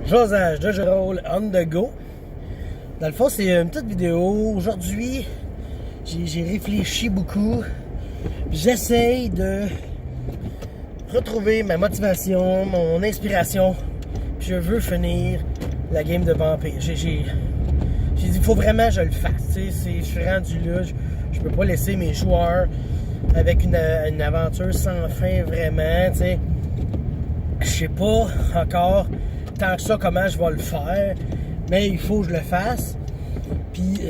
Josage de jeu de rôle on the go. Dans le fond, c'est une petite vidéo. Aujourd'hui, j'ai réfléchi beaucoup. J'essaye de retrouver ma motivation, mon inspiration. Puis je veux finir la game de vampire. J'ai dit, il faut vraiment que je le fasse. Je suis rendu là. Je peux pas laisser mes joueurs avec une aventure sans fin, vraiment. T'sais. Je sais pas encore tant que ça comment je vais le faire, mais il faut que je le fasse. Puis,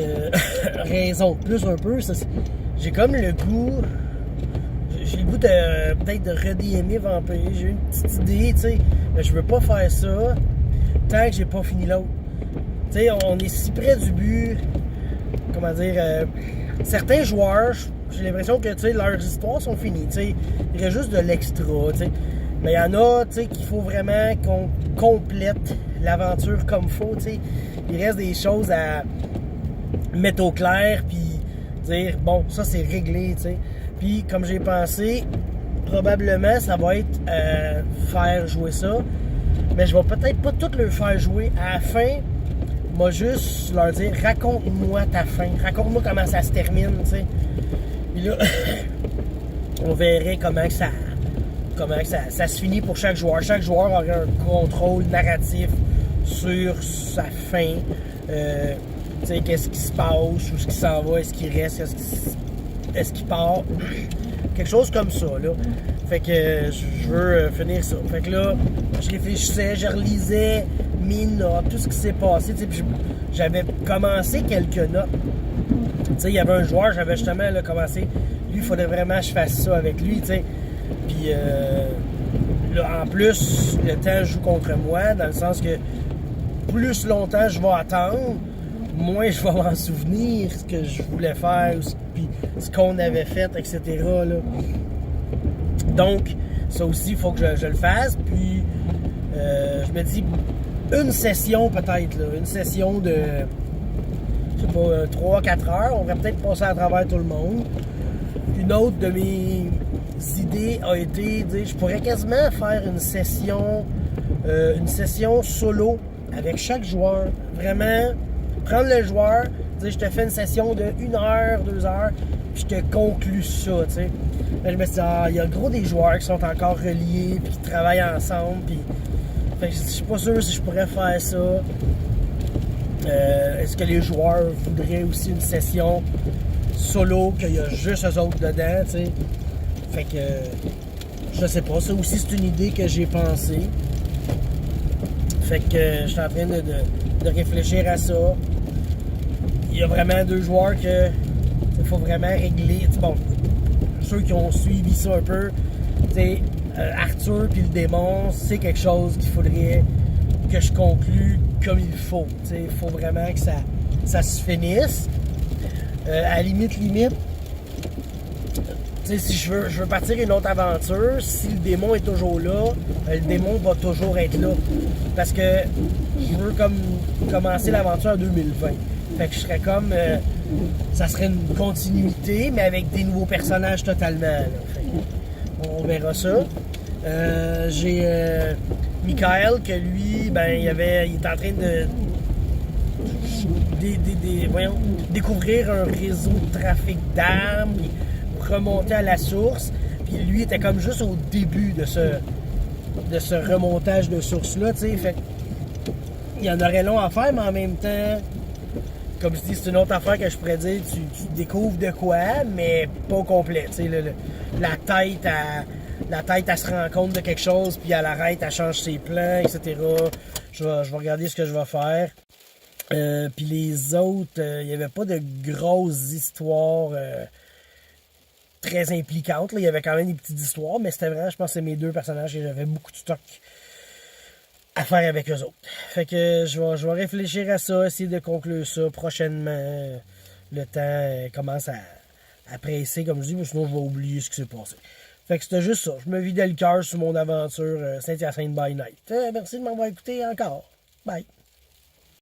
raison de plus un peu, j'ai comme le goût, j'ai le goût de peut-être de redéaimer Vampire. J'ai une petite idée, tu sais, mais je veux pas faire ça tant que j'ai pas fini l'autre. Tu sais, on est si près du but, comment dire, certains joueurs, j'ai l'impression que, tu sais, leurs histoires sont finies, tu sais, il reste juste de l'extra, tu sais. Mais il y en a, tu sais, qu'il faut vraiment qu'on complète l'aventure comme il faut, tu sais. Il reste des choses à mettre au clair, puis dire, bon, ça c'est réglé, tu sais. Puis, comme j'ai pensé, probablement, ça va être faire jouer ça. Mais je vais peut-être pas tout le faire jouer. À la fin, moi juste leur dire, raconte-moi ta fin. Raconte-moi comment ça se termine, tu sais. Puis là, on verrait comment ça se finit pour chaque joueur. Chaque joueur aurait un contrôle narratif sur sa fin. Tu sais, qu'est-ce qui se passe, où est-ce qu'il s'en va, est-ce qu'il reste, est-ce qu'il part. Quelque chose comme ça, là. Fait que je veux finir ça. Fait que là, je réfléchissais, je relisais mes notes, tout ce qui s'est passé. Puis j'avais commencé quelques notes. Tu sais, il y avait un joueur, j'avais justement là, commencé. Lui, il faudrait vraiment que je fasse ça avec lui, tu sais. Puis là, en plus, le temps joue contre moi, dans le sens que plus longtemps je vais attendre, moins je vais m'en souvenir ce que je voulais faire, puis ce qu'on avait fait, etc. Là. Donc, ça aussi, il faut que je le fasse. Puis, je me dis, une session peut-être, là, une session de, je sais pas, 3-4 heures, on va peut-être passer à travers tout le monde. Une autre de mes idées a été, je pourrais quasiment faire une session solo avec chaque joueur. Vraiment, prendre le joueur, je te fais une session de 1 heure, 2 heures, puis je te conclus ça, tu sais. Je me suis dit, il y a gros des joueurs qui sont encore reliés, puis qui travaillent ensemble, puis fait que je suis pas sûr si je pourrais faire ça. Est-ce que les joueurs voudraient aussi une session solo, qu'il y a juste eux autres dedans, tu sais. Fait que, je sais pas, ça aussi c'est une idée que j'ai pensée. Fait que je suis en train de réfléchir à ça. Il y a vraiment 2 joueurs que il faut vraiment régler. Bon, ceux qui ont suivi ça un peu, Arthur puis le démon, c'est quelque chose qu'il faudrait que je conclue comme il faut. Il faut vraiment que ça se finisse. À limite, si je veux partir une autre aventure, si le démon est toujours là, le démon va toujours être là. Parce que je veux comme commencer l'aventure en 2020. Fait que je serais comme... ça serait une continuité, mais avec des nouveaux personnages totalement. Là. Fait que on verra ça. J'ai Michael, que lui, il est en train de... découvrir un réseau de trafic d'armes, puis remonter à la source. Puis lui était comme juste au début de ce remontage de source-là, tu sais. Fait il y en aurait long à faire, mais en même temps, comme je dis, c'est une autre affaire que je pourrais dire, tu découvres de quoi, mais pas au complet, tu sais. La tête, elle se rend compte de quelque chose, puis elle arrête, elle change ses plans, etc. Je vais regarder ce que je vais faire. Puis les autres, il n'y avait pas de grosses histoires très impliquantes. Là. Il y avait quand même des petites histoires, mais c'était vraiment, je pense, que c'est mes 2 personnages et j'avais beaucoup de stock à faire avec eux autres. Fait que je vais réfléchir à ça, essayer de conclure ça prochainement. Le temps commence à presser, comme je dis, mais sinon je vais oublier ce qui s'est passé. Fait que c'était juste ça. Je me vidais le cœur sur mon aventure Saint-Hyacinthe by Night. Merci de m'avoir écouté encore. Bye.